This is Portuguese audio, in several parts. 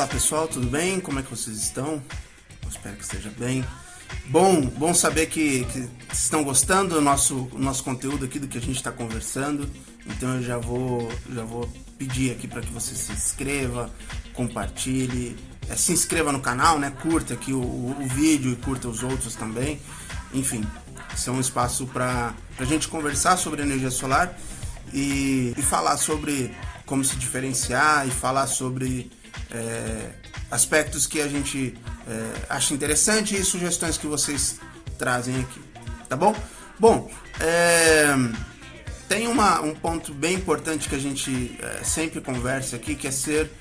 Olá pessoal, tudo bem? Como é que vocês estão? Eu espero que esteja bem. Bom saber que estão gostando do nosso conteúdo aqui, do que a gente está conversando. Então eu já vou pedir aqui para que você se inscreva, compartilhe, se inscreva no canal, né? Curta aqui o vídeo e curta os outros também. Enfim, esse é um espaço para a gente conversar sobre energia solar e falar sobre como se diferenciar e falar sobre aspectos que a gente acha interessante e sugestões que vocês trazem aqui, tá bom? Bom, tem um ponto bem importante que a gente sempre conversa aqui, que é ser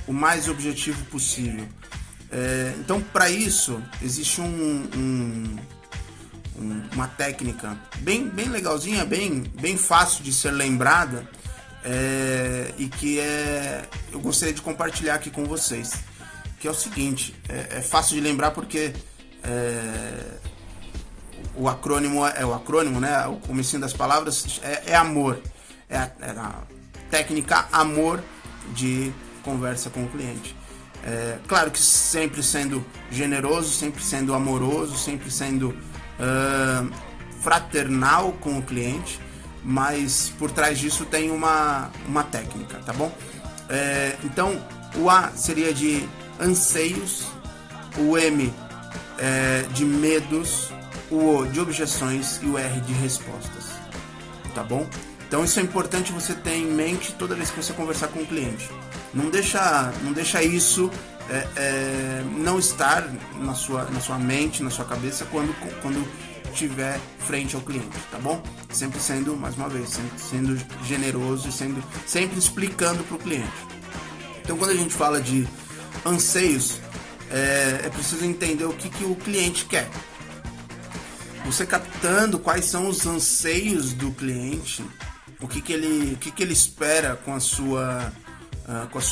o mais objetivo possível. Então, para isso, existe uma técnica bem legalzinha, bem fácil de ser lembrada, e que eu gostaria de compartilhar aqui com vocês, que é o seguinte: é fácil de lembrar porque o acrônimo né? O comecinho das palavras é amor, é a técnica amor de conversa com o cliente. Claro que sempre sendo generoso, sempre sendo amoroso, sempre sendo fraternal com o cliente, mas por trás disso tem uma técnica, tá bom? Então, o A seria de anseios, o M de medos, o O de objeções e o R de respostas, tá bom? Então isso é importante você ter em mente toda vez que você conversar com o cliente. Não deixa isso não estar na sua mente, na sua cabeça quando estiver frente ao cliente, tá bom? Sempre sendo, mais uma vez, sendo generoso e sempre explicando para o cliente. Então, quando a gente fala de anseios, é preciso entender o que o cliente quer. Você captando quais são os anseios do cliente, o que ele espera com a sua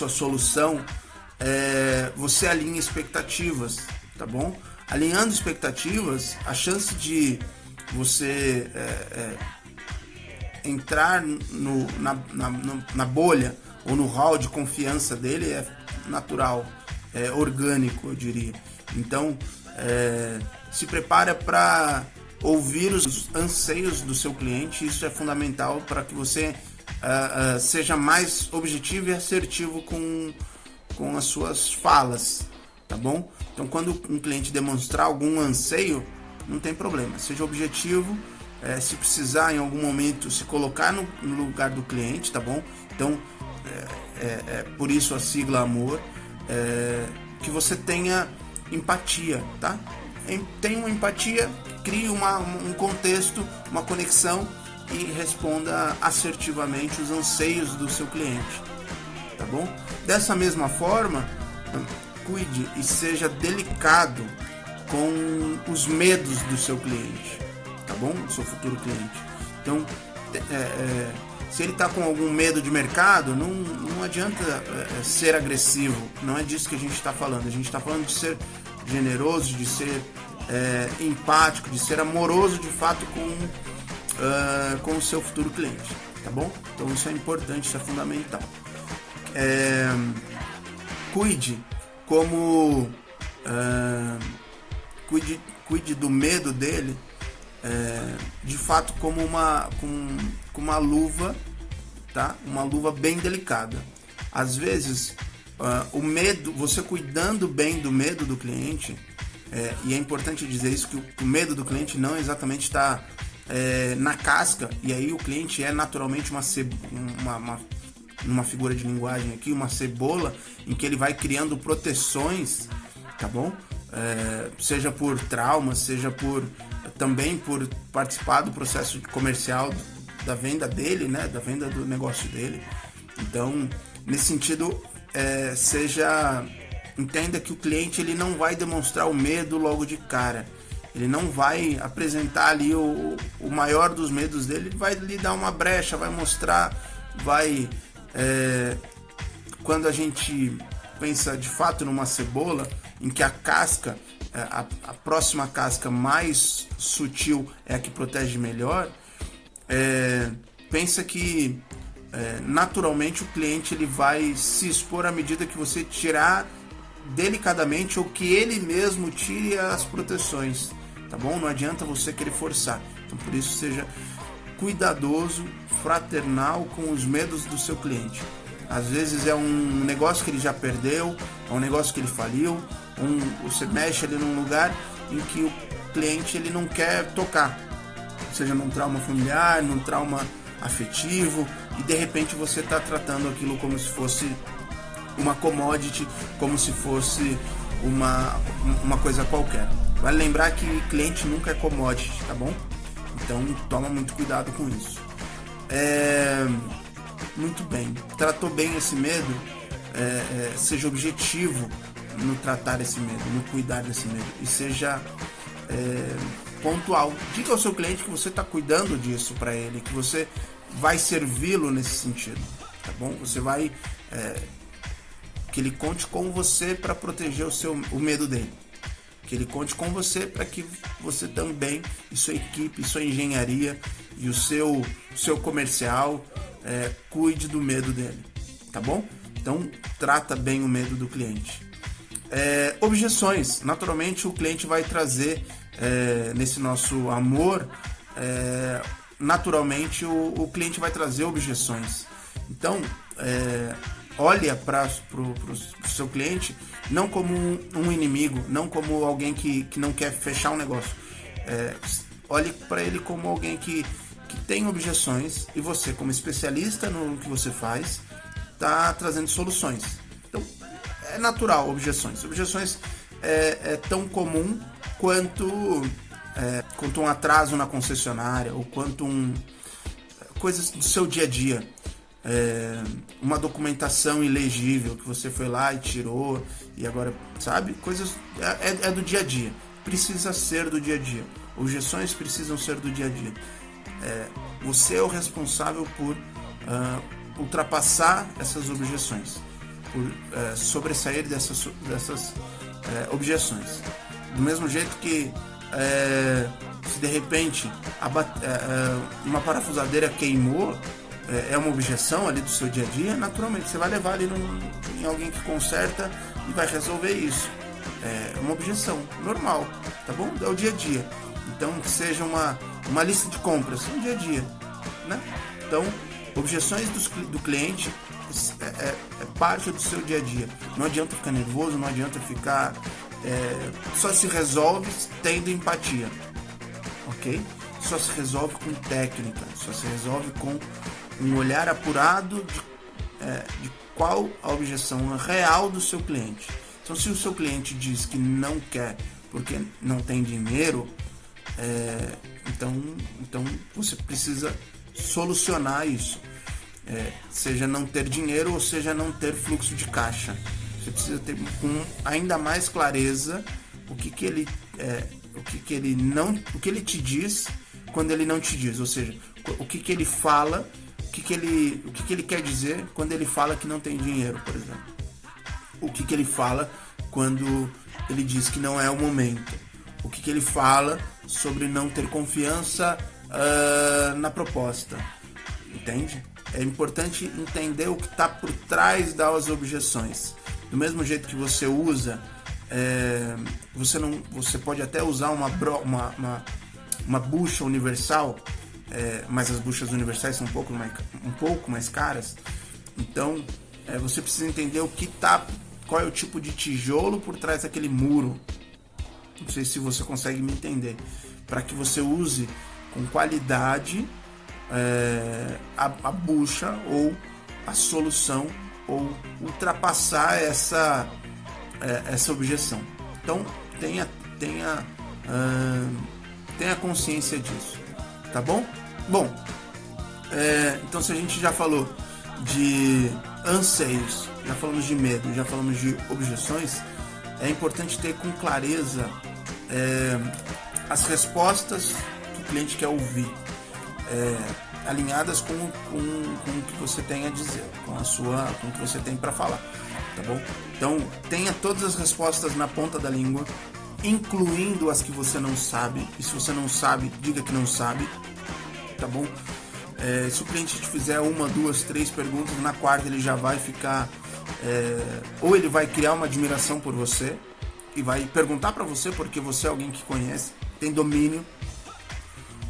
solução, você alinha expectativas, tá bom? Alinhando expectativas, a chance de você entrar na bolha ou no hall de confiança dele é natural, é orgânico, eu diria. Então, se prepara para ouvir os anseios do seu cliente. Isso é fundamental para que você seja mais objetivo e assertivo com as suas falas, tá bom? Então, quando um cliente demonstrar algum anseio, não tem problema, seja objetivo, se precisar em algum momento se colocar no lugar do cliente, tá bom? Então, por isso a sigla amor, que você tenha empatia, tá? Tenha uma empatia, crie um contexto, uma conexão e responda assertivamente os anseios do seu cliente, tá bom? Dessa mesma forma, cuide e seja delicado com os medos do seu cliente, tá bom? Do seu futuro cliente. Então, se ele está com algum medo de mercado, não adianta ser agressivo. Não é disso que a gente está falando. A gente está falando de ser generoso, de ser empático, de ser amoroso de fato com o seu futuro cliente, tá bom? Então isso é importante, isso é fundamental. Cuide do medo dele, de fato, como uma luva, tá? Uma luva bem delicada. Às vezes, o medo, você cuidando bem do medo do cliente, e é importante dizer isso, que o medo do cliente não exatamente está na casca, e aí o cliente é naturalmente uma figura de linguagem aqui, uma cebola, em que ele vai criando proteções, tá bom? Seja por trauma, seja também por participar do processo comercial da venda dele, né? Da venda do negócio dele. Então, nesse sentido, entenda que o cliente ele não vai demonstrar o medo logo de cara. Ele não vai apresentar ali o maior dos medos dele. Ele vai lhe dar uma brecha, vai mostrar, quando a gente pensa de fato numa cebola, em que a casca, a próxima casca mais sutil é a que protege melhor, pensa que naturalmente o cliente ele vai se expor à medida que você tirar delicadamente ou que ele mesmo tire as proteções, tá bom? Não adianta você querer forçar. Então por isso seja cuidadoso, fraternal com os medos do seu cliente. Às vezes é um negócio que ele já perdeu, é um negócio que ele faliu, você mexe ali num lugar em que o cliente ele não quer tocar, seja num trauma familiar, num trauma afetivo, e de repente você está tratando aquilo como se fosse uma commodity, como se fosse uma coisa qualquer. Vale lembrar que cliente nunca é commodity, tá bom? Então toma muito cuidado com isso. Muito bem, tratou bem esse medo, seja objetivo no tratar esse medo, no cuidar desse medo, e seja pontual. Diga ao seu cliente que você está cuidando disso para ele, que você vai servi-lo nesse sentido, tá bom? Você vai que ele conte com você para proteger o medo dele, que ele conte com você para que você também, e sua equipe, sua engenharia e o seu comercial cuide do medo dele, tá bom? Então trata bem o medo do cliente. Objeções, naturalmente o cliente vai trazer nesse nosso amor, naturalmente o cliente vai trazer objeções. Então olha para o seu cliente não como um inimigo, não como alguém que não quer fechar um negócio. Olhe para ele como alguém que tem objeções, e você, como especialista no que você faz, está trazendo soluções. Então é natural objeções. Objeções é tão comum quanto um atraso na concessionária, ou quanto coisas do seu dia a dia. Uma documentação ilegível que você foi lá e tirou, e agora, sabe? Coisas do dia a dia. Precisa ser do dia a dia. Objeções precisam ser do dia a dia. Você é o responsável por ultrapassar essas objeções, por sobressair dessas objeções. Do mesmo jeito que se de repente uma parafusadeira queimou, é uma objeção ali do seu dia a dia, naturalmente você vai levar ali em alguém que conserta e vai resolver isso. É uma objeção normal, tá bom? É o dia a dia. Então que seja uma lista de compras, é um dia a dia, né? Então objeções do cliente é parte do seu dia a dia. Não adianta ficar nervoso, não adianta ficar só se resolve tendo empatia, ok? Só se resolve com técnica, só se resolve com um olhar apurado de qual a objeção real do seu cliente. Então se o seu cliente diz que não quer porque não tem dinheiro, então você precisa solucionar isso, seja não ter dinheiro ou seja não ter fluxo de caixa. Você precisa ter com ainda mais clareza o que ele te diz quando ele não te diz, ou seja, o que ele fala, o que ele quer dizer quando ele fala que não tem dinheiro, por exemplo. O que ele fala quando ele diz que não é o momento. O que ele fala sobre não ter confiança na proposta. Entende? É importante entender o que está por trás das objeções. Do mesmo jeito que você usa, você pode até usar uma bucha universal, mas as buchas universais são um pouco mais caras. Então você precisa entender qual é o tipo de tijolo por trás daquele muro. Não sei se você consegue me entender. Para que você use com qualidade a bucha ou a solução, ou ultrapassar essa objeção. Então tenha consciência disso, tá bom? Bom, então se a gente já falou de anseios, já falamos de medo, já falamos de objeções, é importante ter com clareza as respostas que o cliente quer ouvir, alinhadas com o que você tem a dizer, com o que você tem para falar, tá bom? Então tenha todas as respostas na ponta da língua, incluindo as que você não sabe, e se você não sabe, diga que não sabe, tá bom? Se o cliente te fizer 1, 2, 3 perguntas, na quarta ele já vai ficar... ou ele vai criar uma admiração por você e vai perguntar para você porque você é alguém que conhece, tem domínio,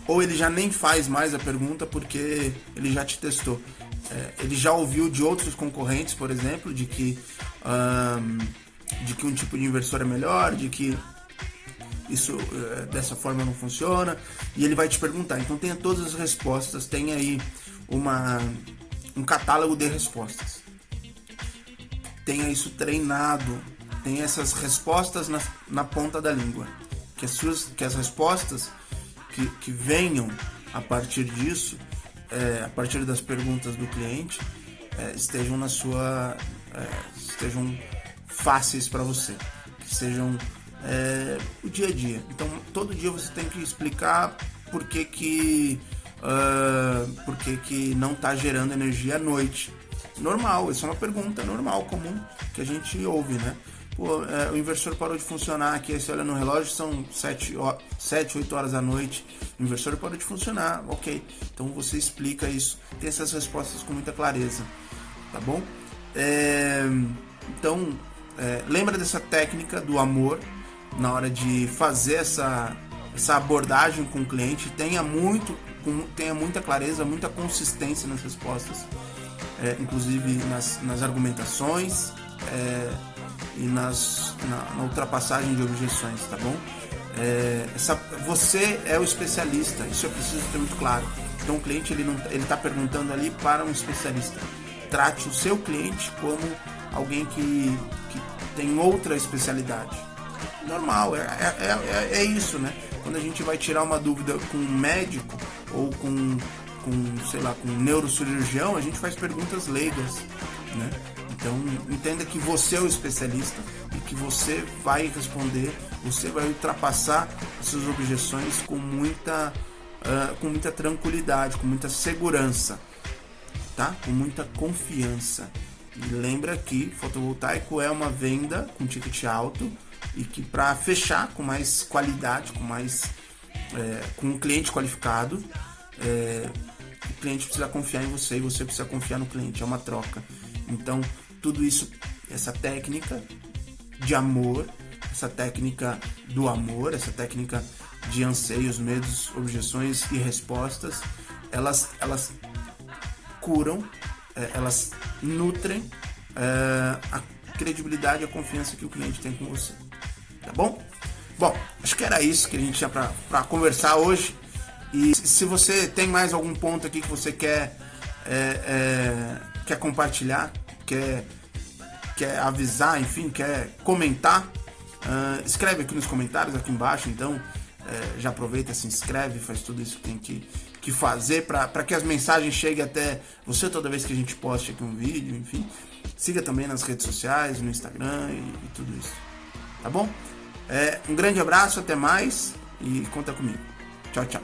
ou ele já nem faz mais a pergunta porque ele já te testou. Ele já ouviu de outros concorrentes, por exemplo, de que um tipo de inversor é melhor, de que isso dessa forma não funciona, e ele vai te perguntar. Então tenha todas as respostas, tenha aí um catálogo de respostas. Tenha isso treinado, tenha essas respostas na ponta da língua. Que as respostas que venham a partir disso, a partir das perguntas do cliente, estejam estejam fáceis para você, que sejam o dia a dia. Então todo dia você tem que explicar por que não está gerando energia à noite. Normal, isso é uma pergunta normal, comum, que a gente ouve, né? O inversor parou de funcionar aqui, aí você olha no relógio, são 7, 8 horas da noite, o inversor parou de funcionar, ok. Então você explica isso, tem essas respostas com muita clareza, tá bom? Então, lembra dessa técnica do amor na hora de fazer essa abordagem com o cliente, tenha muita clareza, muita consistência nas respostas, inclusive nas argumentações, e na ultrapassagem de objeções, tá bom? Você é o especialista, isso eu preciso ter muito claro. Então o cliente ele está perguntando ali para um especialista. Trate o seu cliente como alguém que tem outra especialidade. Normal, é isso, né? Quando a gente vai tirar uma dúvida com um médico ou com um neurocirurgião, a gente faz perguntas leigas, né? Então, entenda que você é o especialista e que você vai responder, você vai ultrapassar as suas objeções com muita tranquilidade, com muita segurança, tá? Com muita confiança. E lembra que fotovoltaico é uma venda com ticket alto e que para fechar com mais qualidade, com um cliente qualificado, o cliente precisa confiar em você e você precisa confiar no cliente, é uma troca. Então, tudo isso, essa técnica de amor, essa técnica do amor, essa técnica de anseios, medos, objeções e respostas, elas curam, elas nutrem a credibilidade e a confiança que o cliente tem com você. Tá bom? Bom, acho que era isso que a gente tinha para conversar hoje. E se você tem mais algum ponto aqui que você quer compartilhar, quer avisar, enfim, quer comentar, escreve aqui nos comentários, aqui embaixo. Então já aproveita, se inscreve, faz tudo isso que tem que fazer para que as mensagens cheguem até você toda vez que a gente poste aqui um vídeo, enfim. Siga também nas redes sociais, no Instagram e tudo isso, tá bom? Um grande abraço, até mais e conta comigo. Tchau, tchau.